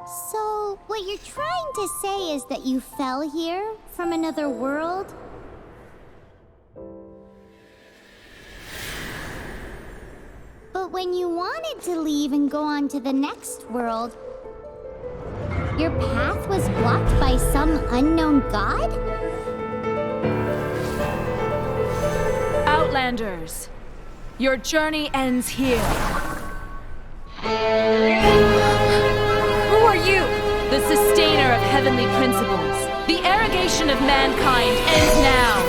So, what you're trying to say is that you fell here from another world? But when you wanted to leave and go on to the next world, your path was blocked by some unknown god? Outlanders, your journey ends here. Who are you? The sustainer of heavenly principles. The arrogation of mankind ends now.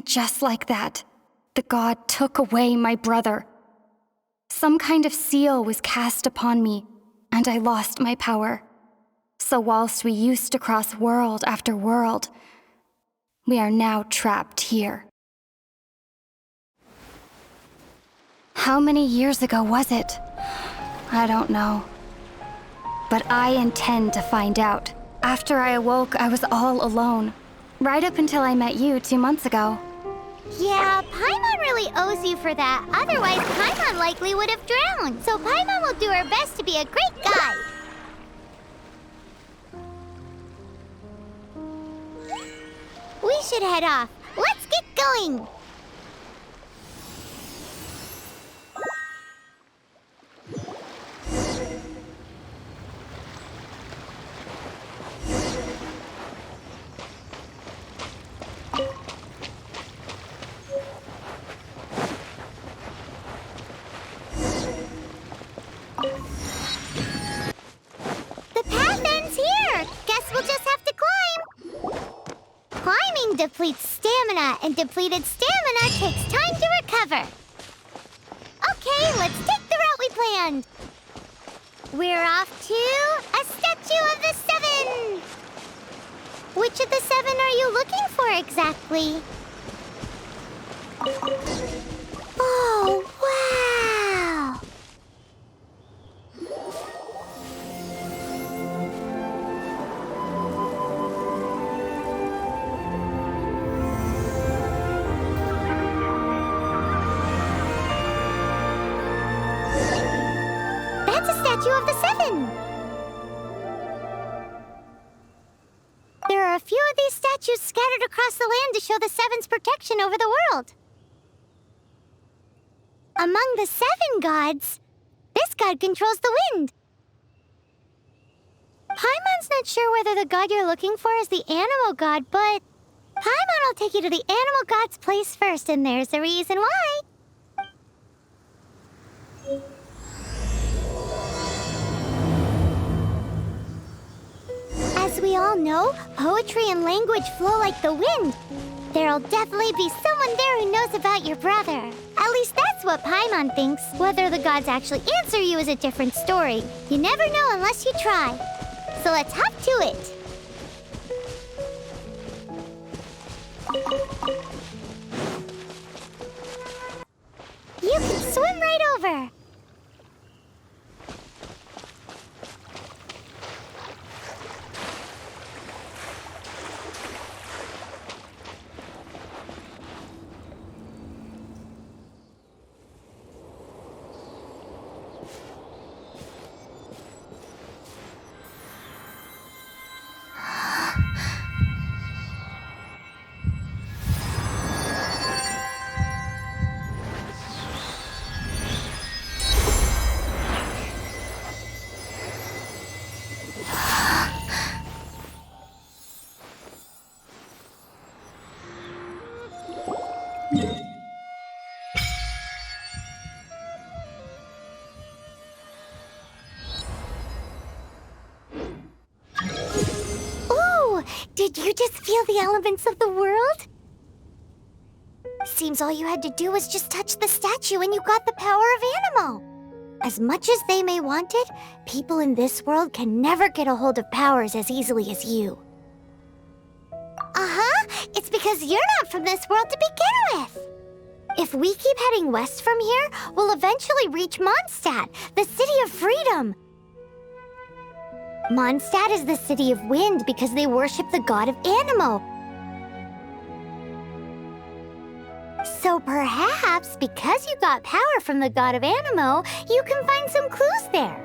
Just like that, the god took away my brother. Some kind of seal was cast upon me, and I lost my power. So whilst we used to cross world after world, we are now trapped here. How many years ago was it? I don't know. But I intend to find out. After I awoke, I was all alone. Right up until I met you 2 months ago. Yeah, Paimon really owes you for that. Otherwise, Paimon likely would have drowned. So Paimon will do her best to be a great guide. We should head off. Let's get going. Depletes stamina, and depleted stamina takes time to recover. Okay, let's take the route we planned. We're off to a Statue of the Seven. Which of the 7 are you looking for exactly? Oh, wow! Statue of the Seven! There are a few of these statues scattered across the land to show the Seven's protection over the world. Among the 7 gods, this god controls the wind. Paimon's not sure whether the god you're looking for is the animal god, but Paimon will take you to the animal god's place first, and there's a reason why. As we all know, poetry and language flow like the wind. There'll definitely be someone there who knows about your brother. At least that's what Paimon thinks. Whether the gods actually answer you is a different story. You never know unless you try. So let's hop to it. You can swim right over. Did you just feel the elements of the world? Seems all you had to do was just touch the statue and you got the power of Animo. As much as they may want it, people in this world can never get a hold of powers as easily as you. Uh-huh, it's because you're not from this world to begin with. If we keep heading west from here, we'll eventually reach Mondstadt, the city of freedom. Mondstadt is the city of wind because they worship the god of Animo. So perhaps, because you got power from the god of Animo, you can find some clues there.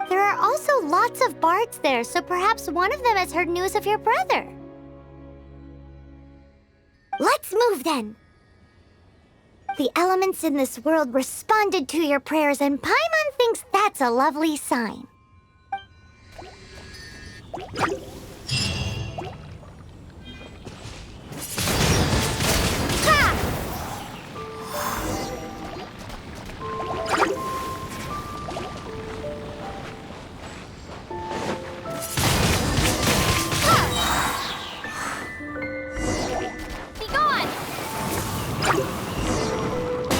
There are also lots of bards there, so perhaps one of them has heard news of your brother. Let's move then. The elements in this world responded to your prayers, and Paimon thinks that's a lovely sign.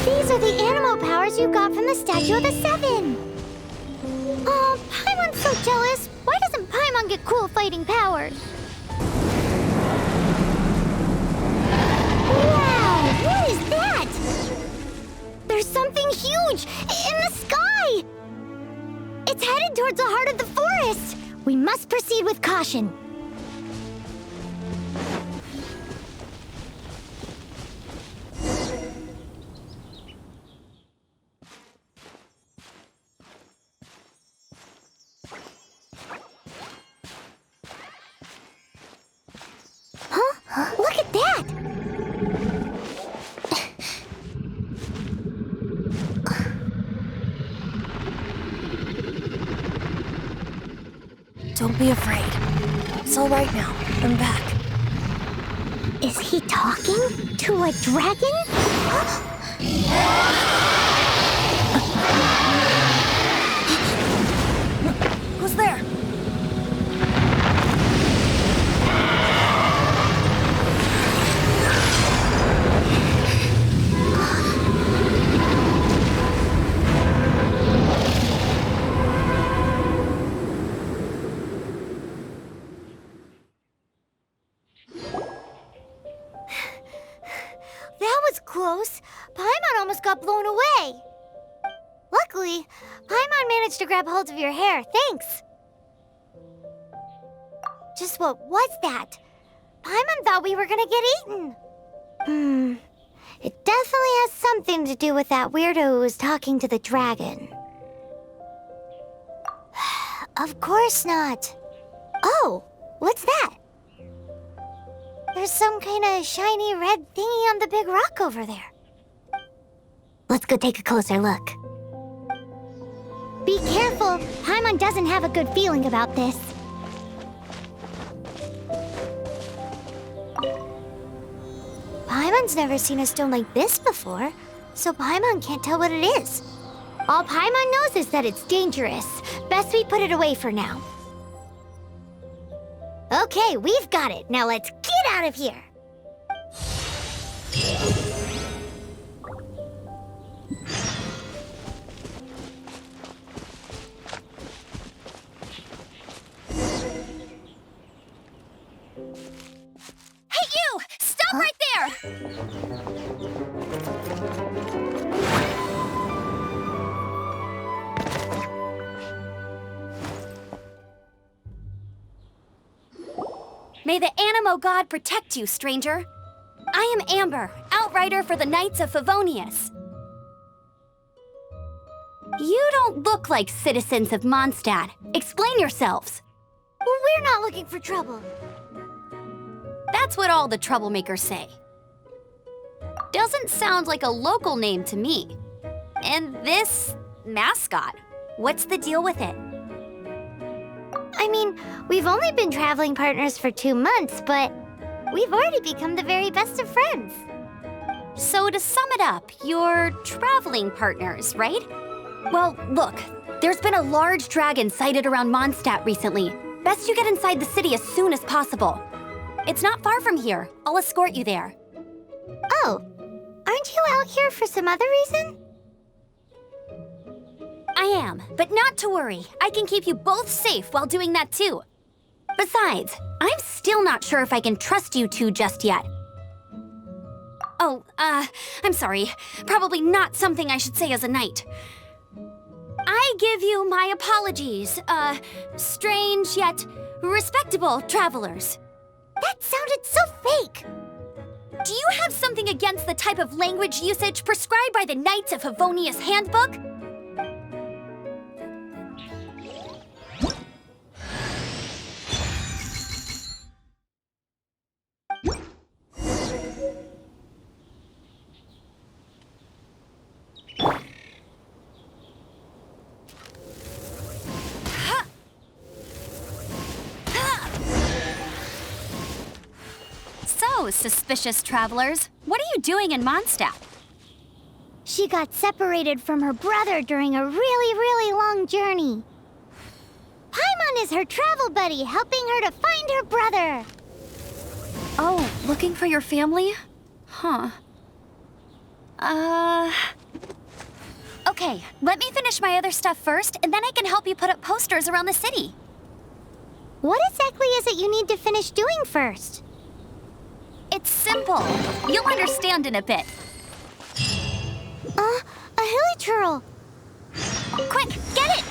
These are the Animo powers you got from the Statue of the Seven. Oh, Paimon's so jealous. Why doesn't Paimon get cool fighting powers? Wow, what is that? There's something huge in the sky. It's headed towards the heart of the forest. We must proceed with caution. Look at that! Don't be afraid. It's all right now. I'm back. Is he talking to a dragon? Who's there? That was close. Paimon almost got blown away. Luckily, Paimon managed to grab hold of your hair. Thanks. Just what was that? Paimon thought we were gonna get eaten. It definitely has something to do with that weirdo who was talking to the dragon. Of course not. Oh, what's that? There's some kind of shiny red thingy on the big rock over there. Let's go take a closer look. Be careful. Paimon doesn't have a good feeling about this. Paimon's never seen a stone like this before, so Paimon can't tell what it is. All Paimon knows is that it's dangerous. Best we put it away for now. Okay, we've got it. Now let's get out of here. Hey, you! Stop right there! May the Animo god protect you, stranger. I am Amber, outrider for the Knights of Favonius. You don't look like citizens of Mondstadt. Explain yourselves. Well, we're not looking for trouble. That's what all the troublemakers say. Doesn't sound like a local name to me. And this mascot, what's the deal with it? I mean, we've only been traveling partners for 2 months, but we've already become the very best of friends. So to sum it up, you're traveling partners, right? Well, look, there's been a large dragon sighted around Mondstadt recently. Best you get inside the city as soon as possible. It's not far from here. I'll escort you there. Oh, aren't you out here for some other reason? I am, but not to worry. I can keep you both safe while doing that too. Besides, I'm still not sure if I can trust you two just yet. Oh, I'm sorry. Probably not something I should say as a knight. I give you my apologies, strange yet respectable travelers. That sounded so fake. Do you have something against the type of language usage prescribed by the Knights of Favonius handbook? So, suspicious travelers, what are you doing in Mondstadt? She got separated from her brother during a really long journey. Paimon is her travel buddy, helping her to find her brother. Oh, looking for your family? Huh. Okay, let me finish my other stuff first, and then I can help you put up posters around the city. What exactly is it you need to finish doing first? It's simple. You'll understand in a bit. A hilichurl. Quick, get it!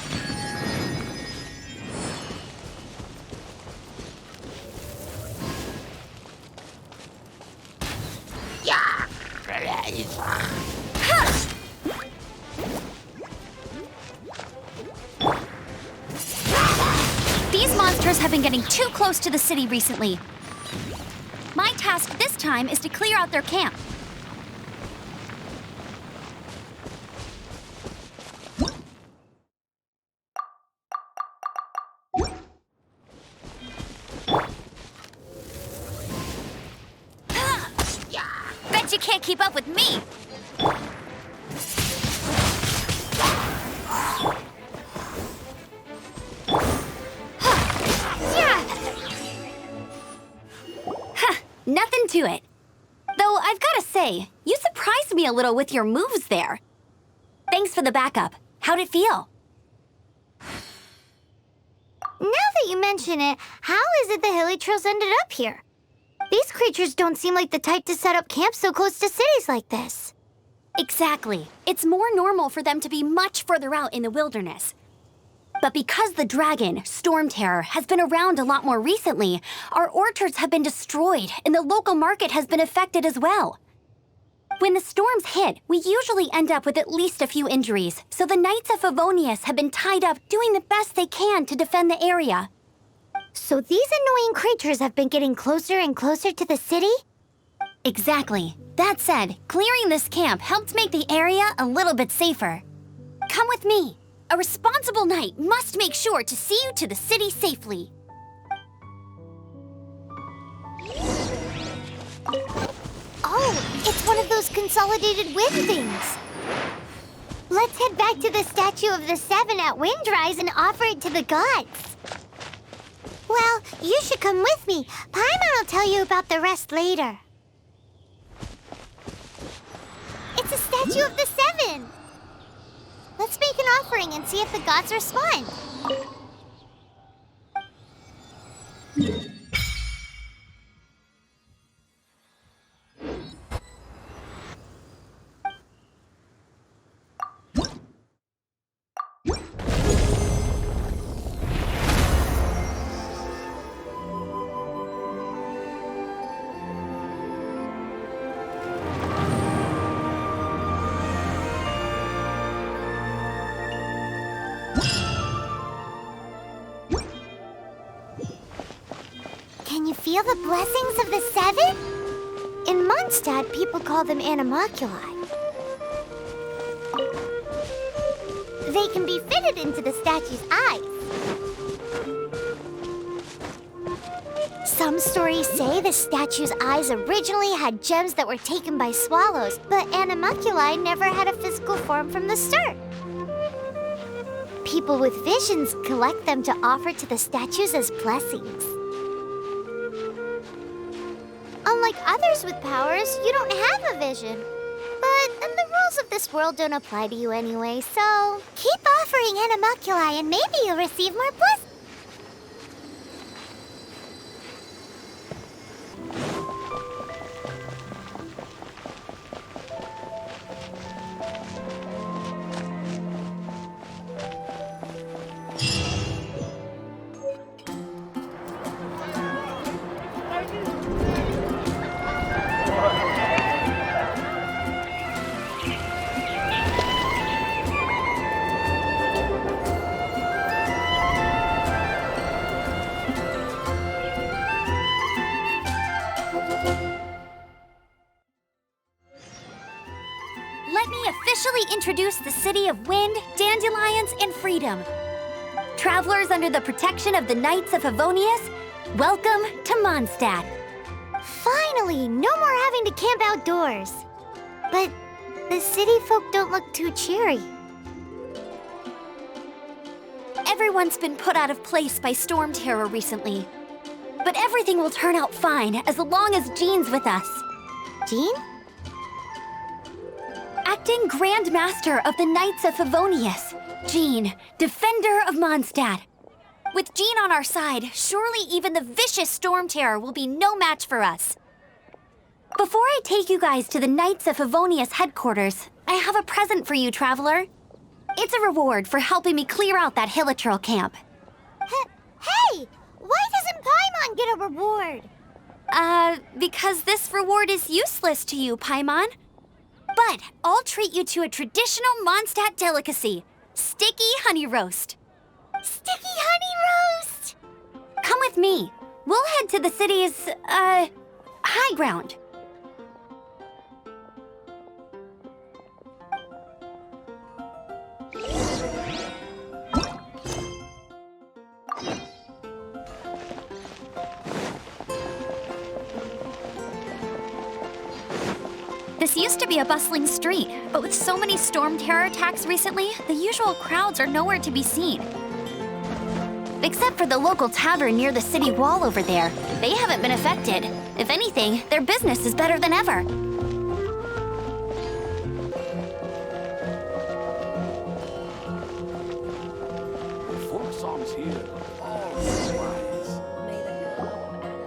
These monsters have been getting too close to the city recently. My task this time is to clear out their camp. Bet you can't keep up with me! Nothing to it. Though I've gotta say, you surprised me a little with your moves there. Thanks for the backup. How'd it feel? Now that you mention it, how is it the hilichurls ended up here? These creatures don't seem like the type to set up camp so close to cities like this. Exactly. It's more normal for them to be much further out in the wilderness. But because the dragon, Stormterror, has been around a lot more recently, our orchards have been destroyed and the local market has been affected as well. When the storms hit, we usually end up with at least a few injuries, so the Knights of Favonius have been tied up doing the best they can to defend the area. So these annoying creatures have been getting closer and closer to the city? Exactly. That said, clearing this camp helped make the area a little bit safer. Come with me. A responsible knight must make sure to see you to the city safely. Oh, it's one of those consolidated wind things. Let's head back to the Statue of the Seven at Windrise and offer it to the gods. Well, you should come with me. Paimon will tell you about the rest later. It's a Statue of the Seven. Let's make an offering and see if the gods respond. Can you feel the blessings of the Seven? In Mondstadt, people call them animalculi. They can be fitted into the statue's eyes. Some stories say the statue's eyes originally had gems that were taken by swallows, but animalculi never had a physical form from the start. People with visions collect them to offer to the statues as blessings. others with powers, you don't have a vision. But then the rules of this world don't apply to you anyway, so keep offering animalculi and maybe you'll receive more blessings. Let me officially introduce the city of wind, dandelions, and freedom. Travelers under the protection of the Knights of Favonius, welcome to Mondstadt. Finally, no more having to camp outdoors. But the city folk don't look too cheery. Everyone's been put out of place by Stormterror recently. But everything will turn out fine as long as Jean's with us. Jean? Acting Grand Master of the Knights of Favonius, Jean, Defender of Mondstadt. With Jean on our side, surely even the vicious Stormterror will be no match for us. Before I take you guys to the Knights of Favonius headquarters, I have a present for you, Traveler. It's a reward for helping me clear out that Hilichurl camp. Hey! Why doesn't Paimon get a reward? Because this reward is useless to you, Paimon. But I'll treat you to a traditional Mondstadt delicacy, sticky honey roast. Sticky honey roast! Come with me. We'll head to the city's, high ground. This used to be a bustling street, but with so many Stormterror attacks recently, the usual crowds are nowhere to be seen. Except for the local tavern near the city wall over there. They haven't been affected. If anything, their business is better than ever.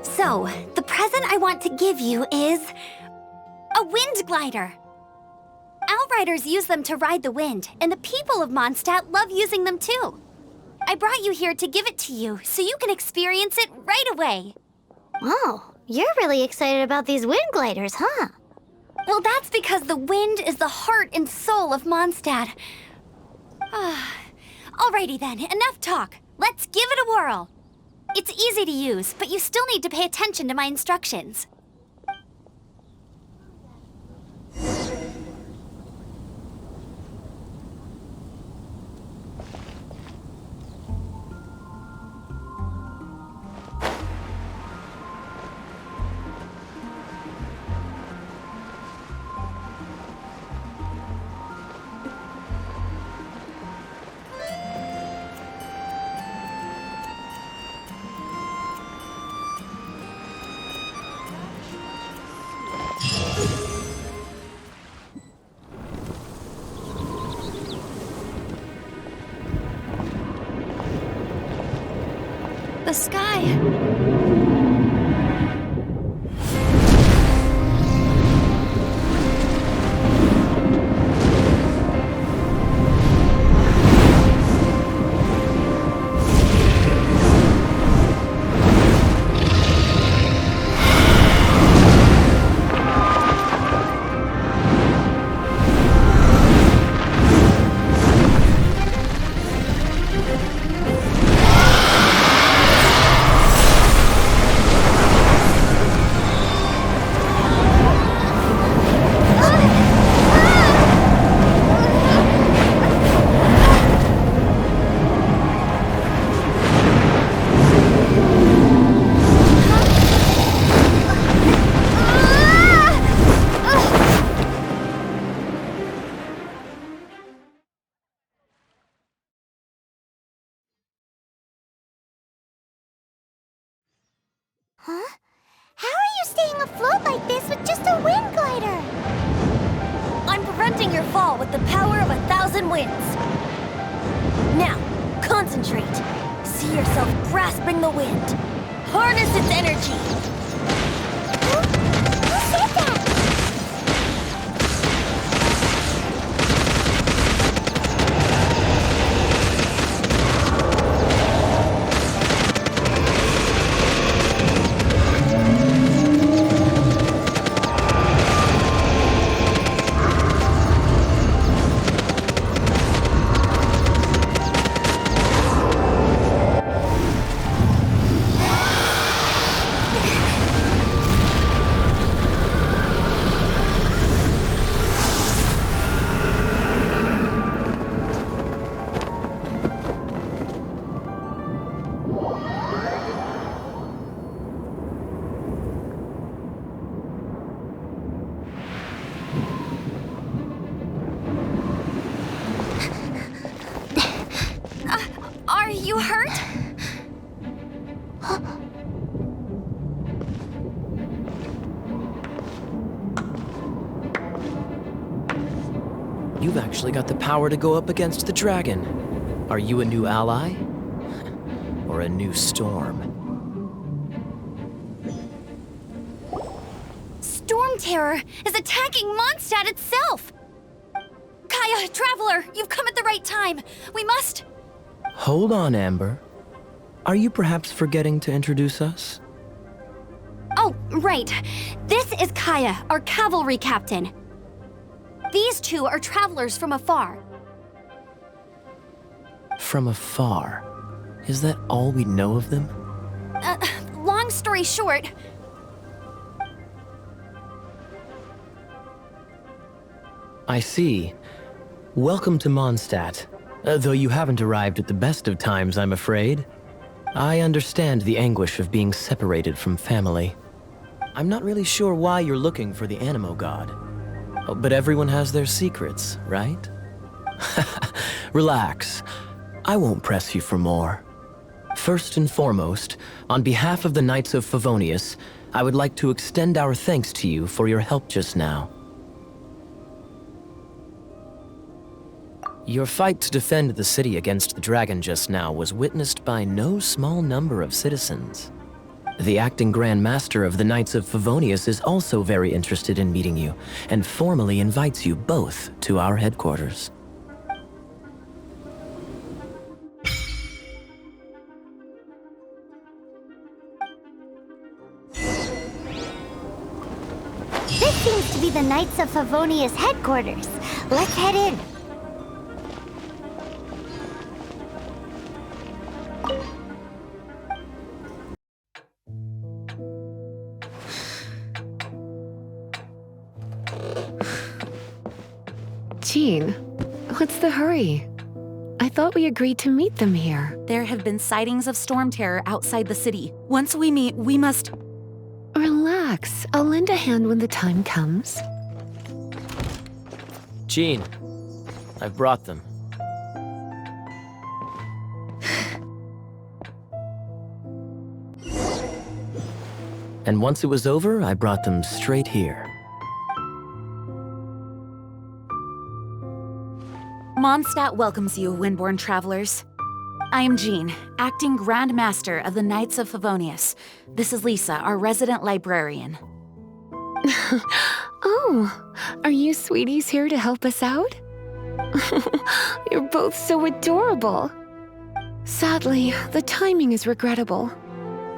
So, the present I want to give you is a wind glider. Outriders use them to ride the wind, and the people of Mondstadt love using them too. I brought you here to give it to you, so you can experience it right away. Oh, you're really excited about these wind gliders, huh? Well, that's because the wind is the heart and soul of Mondstadt. Alrighty then, enough talk. Let's give it a whirl. It's easy to use, but you still need to pay attention to my instructions. The sky. staying afloat like this with just a wind glider. I'm preventing your fall with the power of 1,000 winds. Now, concentrate. See yourself grasping the wind. Harness its energy. Who said that? Are you hurt? You've actually got the power to go up against the dragon. Are you a new ally? Or a new storm? Stormterror is attacking Mondstadt itself! Kaeya, Traveler, you've come at the right time. We must... Hold on, Amber. Are you perhaps forgetting to introduce us? Oh, right. This is Kaeya, our cavalry captain. These two are travelers from afar. From afar? Is that all we know of them? Long story short... I see. Welcome to Mondstadt. Though you haven't arrived at the best of times, I'm afraid. I understand the anguish of being separated from family. I'm not really sure why you're looking for the Animo God. Oh, but everyone has their secrets, right? Relax. I won't press you for more. First and foremost, on behalf of the Knights of Favonius, I would like to extend our thanks to you for your help just now. Your fight to defend the city against the dragon just now was witnessed by no small number of citizens. The acting Grand Master of the Knights of Favonius is also very interested in meeting you, and formally invites you both to our headquarters. This seems to be the Knights of Favonius headquarters. Let's head in. Jean, what's the hurry? I thought we agreed to meet them here. There have been sightings of Stormterror outside the city. Once we meet, we must... Relax. I'll lend a hand when the time comes. Jean, I've brought them. And once it was over, I brought them straight here. Mondstadt welcomes you, Windborn travelers. I am Jean, acting Grand Master of the Knights of Favonius. This is Lisa, our resident librarian. Oh, are you sweeties here to help us out? You're both so adorable. Sadly, the timing is regrettable.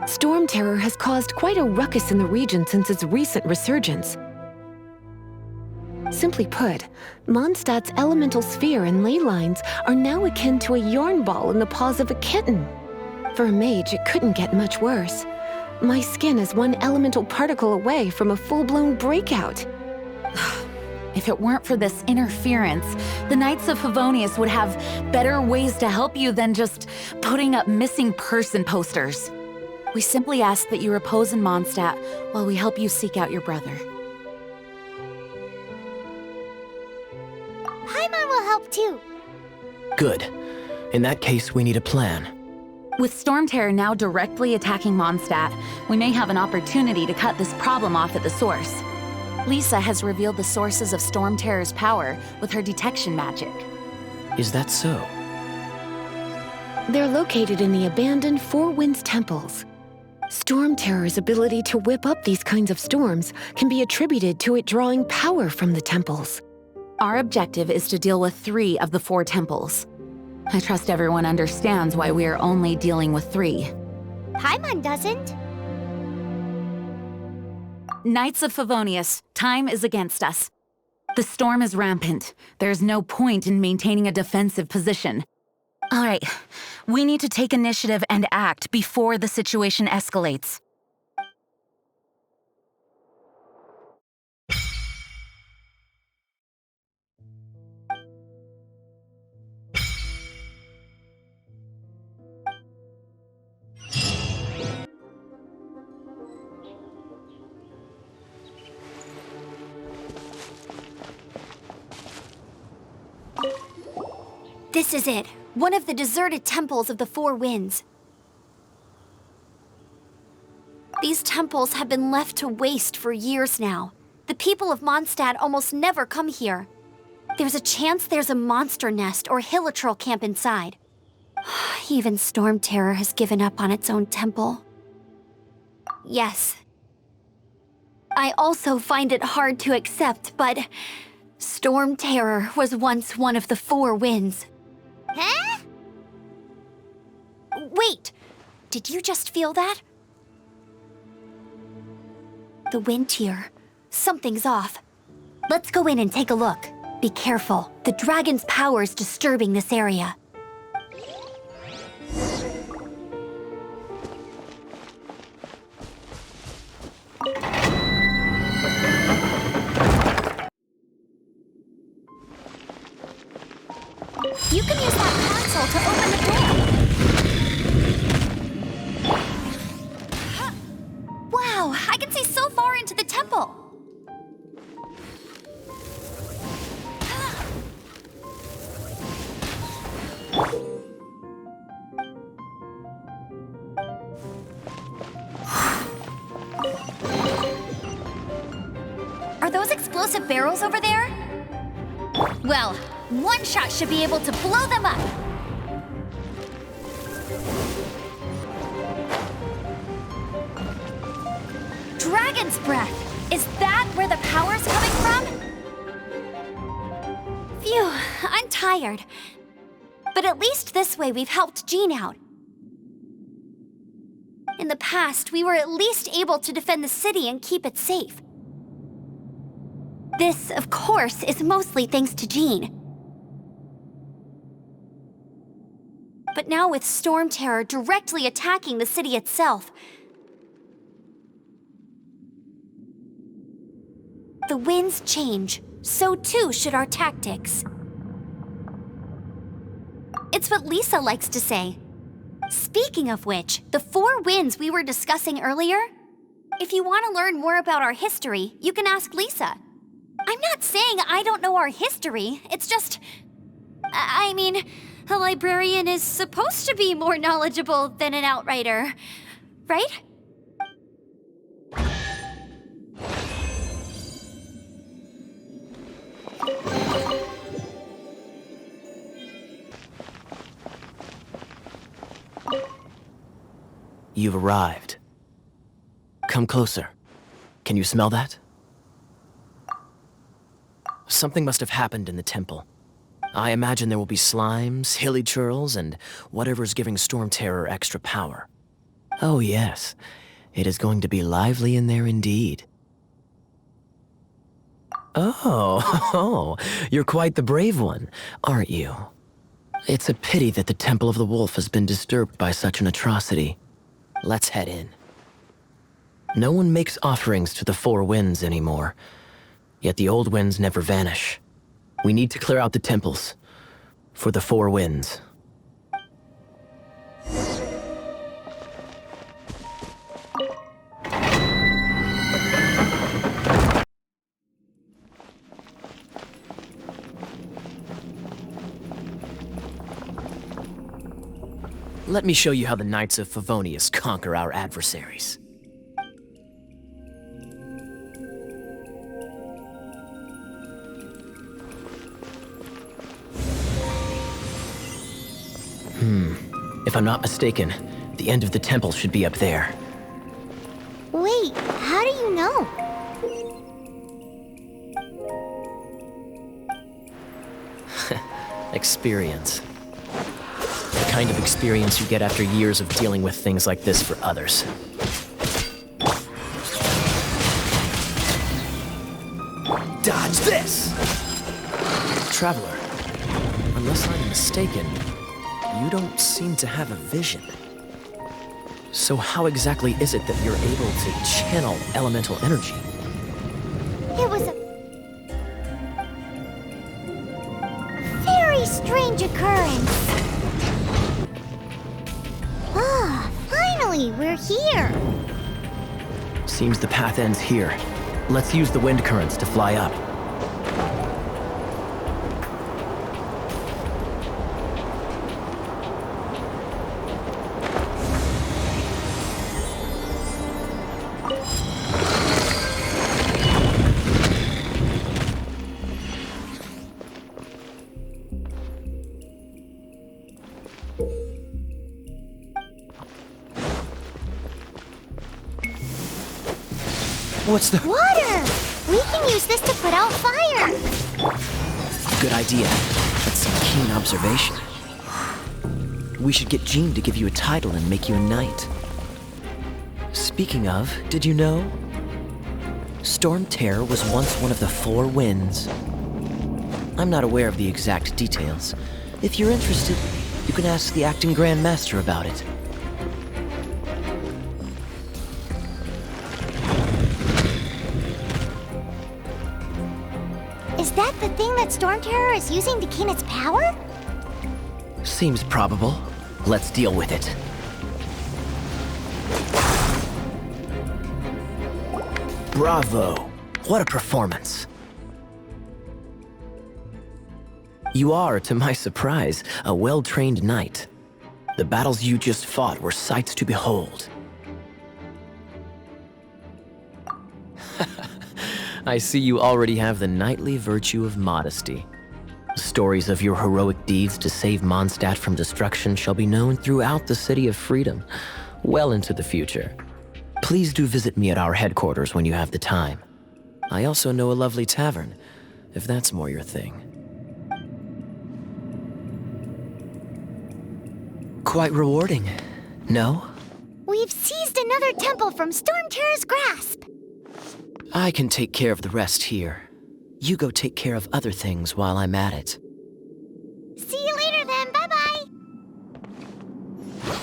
Stormterror has caused quite a ruckus in the region since its recent resurgence. Simply put, Mondstadt's elemental sphere and ley lines are now akin to a yarn ball in the paws of a kitten. For a mage, it couldn't get much worse. My skin is one elemental particle away from a full-blown breakout. If it weren't for this interference, the Knights of Favonius would have better ways to help you than just putting up missing person posters. We simply ask that you repose in Mondstadt while we help you seek out your brother. Paimon will help too. Good. In that case, we need a plan. With Stormterror now directly attacking Mondstadt, we may have an opportunity to cut this problem off at the source. Lisa has revealed the sources of Stormterror's power with her detection magic. Is that so? They're located in the abandoned Four Winds temples. Stormterror's ability to whip up these kinds of storms can be attributed to it drawing power from the temples. Our objective is to deal with 3 of the 4 temples. I trust everyone understands why we are only dealing with 3. Paimon doesn't. Knights of Favonius, time is against us. The storm is rampant. There's no point in maintaining a defensive position. All right, we need to take initiative and act before the situation escalates. This is it. One of the deserted temples of the Four Winds. These temples have been left to waste for years now. The people of Mondstadt almost never come here. There's a chance there's a monster nest or hilitrol camp inside. Even Stormterror has given up on its own temple. Yes. I also find it hard to accept, but Stormterror was once one of the Four Winds. Huh? Wait! Did you just feel that? The wind here. Something's off. Let's go in and take a look. Be careful. The dragon's power is disturbing this area. You can use that console to open the door. Wow, I can see so far into the temple. Are those explosive barrels over there? Well, one shot should be able to blow them up. Dragon's breath! Is that where the power's coming from? Phew, I'm tired. But at least this way we've helped Jean out. In the past, we were at least able to defend the city and keep it safe. This, of course, is mostly thanks to Jean. But now with Stormterror directly attacking the city itself, the winds change, so too should our tactics. It's what Lisa likes to say. Speaking of which, the Four Winds we were discussing earlier, if you want to learn more about our history, you can ask Lisa. I'm not saying I don't know our history, it's just... I mean, a librarian is supposed to be more knowledgeable than an outrider, right? You've arrived. Come closer. Can you smell that? Something must have happened in the temple. I imagine there will be slimes, hilly churls, and whatever's giving Stormterror extra power. Oh yes, it is going to be lively in there indeed. Oh, you're quite the brave one, aren't you? It's a pity that the Temple of the Wolf has been disturbed by such an atrocity. Let's head in. No one makes offerings to the Four Winds anymore, yet the old winds never vanish. We need to clear out the temples for the Four Winds. Let me show you how the Knights of Favonius conquer our adversaries. If I'm not mistaken, the end of the temple should be up there. Wait, how do you know? Experience. The kind of experience you get after years of dealing with things like this for others. Dodge this! Traveler, unless I'm mistaken, you don't seem to have a vision. So how exactly is it that you're able to channel elemental energy? It was a very strange occurrence. Ah, finally, we're here. Seems the path ends here. Let's use the wind currents to fly up. What's the... Water! We can use this to put out fire. Good idea. That's some keen observation. We should get Jean to give you a title and make you a knight. Speaking of, did you know? Stormterror was once one of the 4 winds. I'm not aware of the exact details. If you're interested, you can ask the acting Grand Master about it. Is that the thing that Stormterror is using to gain its power? Seems probable. Let's deal with it. Bravo! What a performance. You are, to my surprise, a well-trained knight. The battles you just fought were sights to behold. I see you already have the knightly virtue of modesty. Stories of your heroic deeds to save Mondstadt from destruction shall be known throughout the City of Freedom, well into the future. Please do visit me at our headquarters when you have the time. I also know a lovely tavern, if that's more your thing. Quite rewarding, no? We've seized another temple from Stormterror's grasp. I can take care of the rest here. You go take care of other things while I'm at it. See you later then, bye-bye.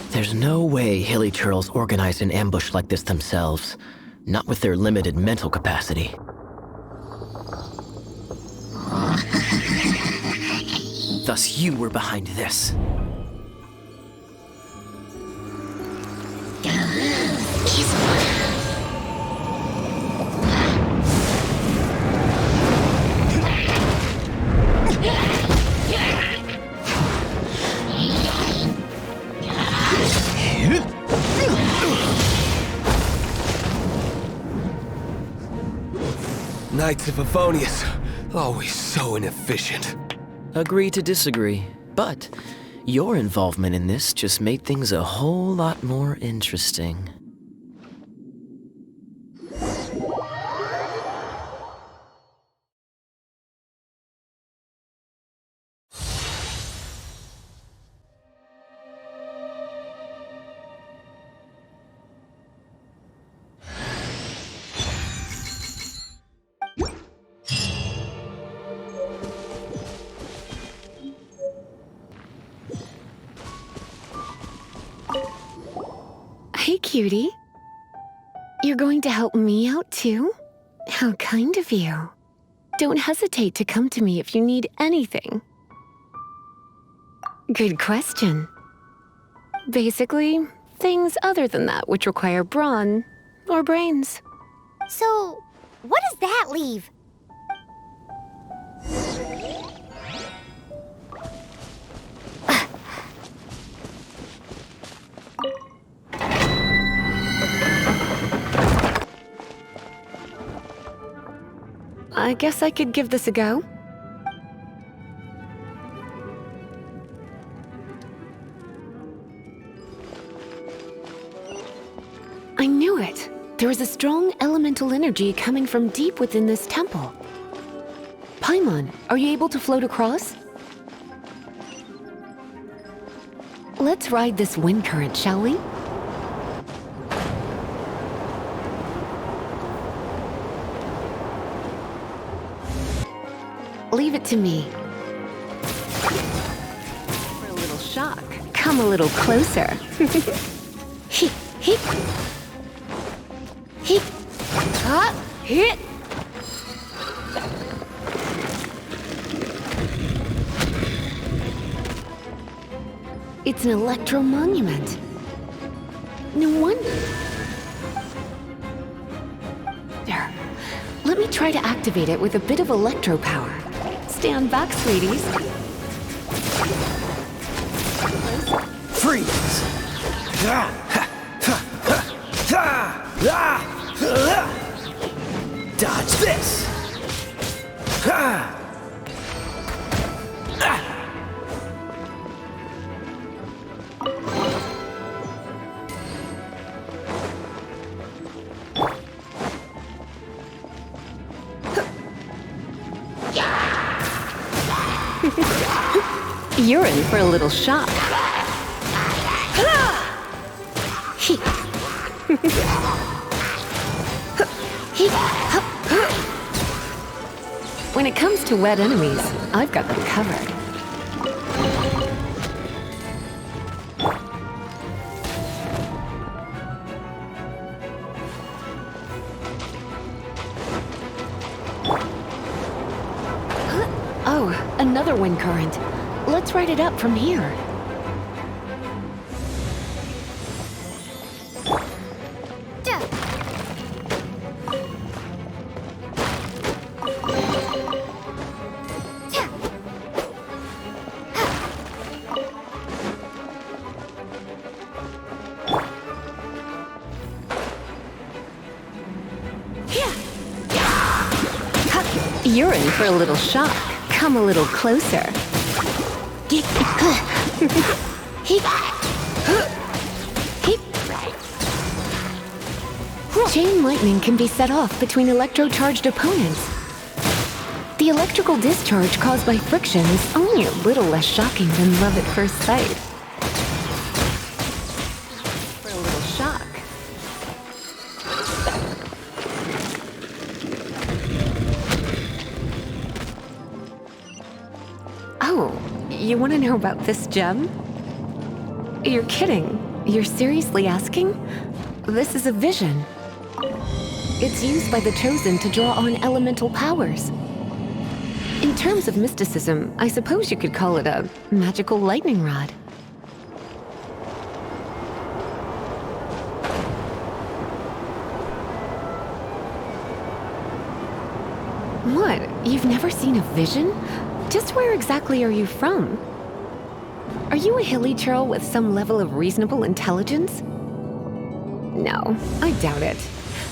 There's no way Hilly Turtles organized an ambush like this themselves, not with their limited mental capacity. Thus you were behind this. Knights of Favonius, always so inefficient. Agree to disagree, but your involvement in this just made things a whole lot more interesting. Hey, cutie. You're going to help me out, too? How kind of you. Don't hesitate to come to me if you need anything. Good question. Basically, things other than that which require brawn or brains. So, what does that leave? I guess I could give this a go. I knew it! There is a strong elemental energy coming from deep within this temple. Paimon, are you able to float across? Let's ride this wind current, shall we? Leave it to me. For a little shock, come a little closer. Hee, hee. Hee. Ah, hit. It's an electro monument. No wonder. There. Let me try to activate it with a bit of electro power. Stand back, sweeties. Freeze! Dodge this! You're in for a little shock. When it comes to wet enemies, I've got them covered. Oh, another wind current. Let's ride it up from here. You're in for a little shock. Come a little closer. Chain lightning can be set off between electro-charged opponents. The electrical discharge caused by friction is only a little less shocking than love at first sight. For a little shock. Oh, you want to know about this gem? You're kidding. You're seriously asking? This is a vision. It's used by the Chosen to draw on elemental powers. In terms of mysticism, I suppose you could call it a magical lightning rod. What? You've never seen a vision? Just where exactly are you from? Are you a hilly churl with some level of reasonable intelligence? No, I doubt it.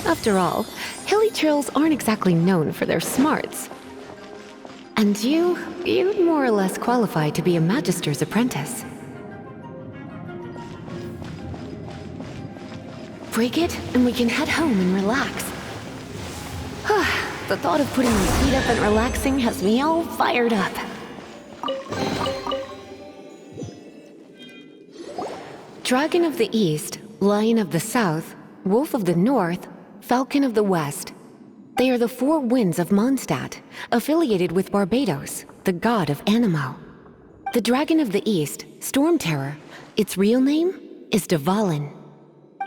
After all, hilly churls aren't exactly known for their smarts. And you'd more or less qualify to be a magister's apprentice. Break it, and we can head home and relax. The thought of putting my feet up and relaxing has me all fired up. Dragon of the East, Lion of the South, Wolf of the North, Falcon of the West. They are the four winds of Mondstadt, affiliated with Barbados, the god of Anemo. The Dragon of the East, Stormterror, its real name is Dvallin.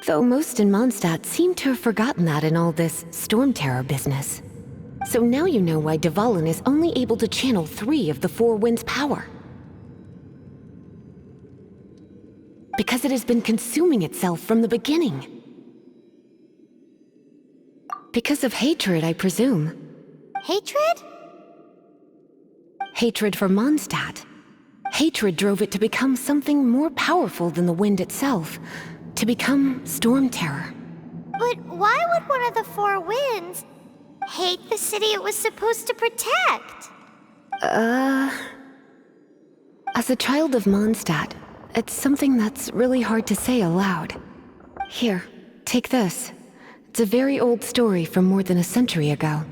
Though most in Mondstadt seem to have forgotten that in all this Stormterror business. So now you know why Dvallin is only able to channel 3 of the four winds' power. Because it has been consuming itself from the beginning. Because of hatred, I presume. Hatred? Hatred for Mondstadt. Hatred drove it to become something more powerful than the wind itself. To become Stormterror. But why would one of the four winds hate the city it was supposed to protect? As a child of Mondstadt, it's something that's really hard to say aloud. Here, take this. It's a very old story from more than a century ago.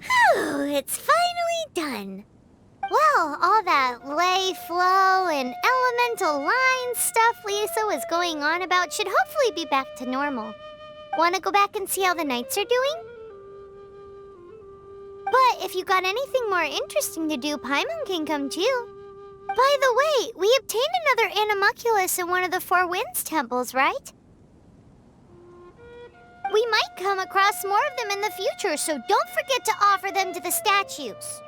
Whew, it's finally done. Well, all that ley flow and elemental line stuff Lisa was going on about should hopefully be back to normal. Want to go back and see how the knights are doing? But if you got anything more interesting to do, Paimon can come too. By the way, we obtained another animalculus in one of the Four Winds temples, right? We might come across more of them in the future, so don't forget to offer them to the statues.